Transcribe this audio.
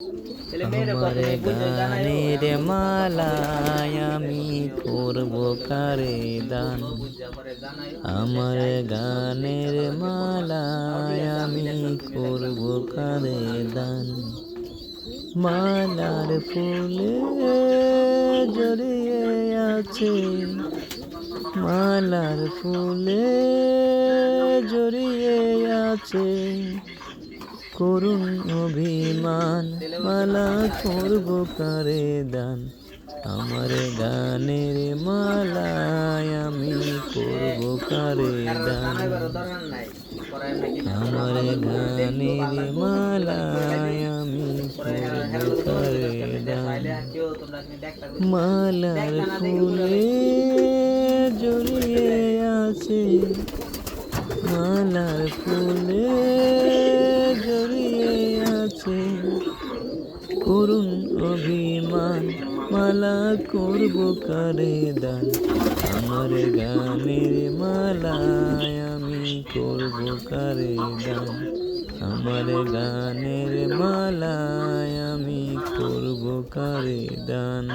আমার গানের মালায় আমি করব কারে দান, আমার গানের মালায় আমি করব কারে দান। মালার ফুলে জড়িয়ে আছে, মালার ফুলে জড়িয়ে আছে করুণ অভিমান, মালা করব কারে দান। আমার গানের মালায় আমি করব কারে দান, আমার গানের মালায় আমি করব কারে দান। মালার ফুলে জড়িয়ে আছে, মালার ফুলে জড়িয়ে আছে করুণ অভিমান, মালা করব কারে দান। আমার গানের মালায় আমি করব কারে দান, আমার গানের মালায় আমি করব কারে দান।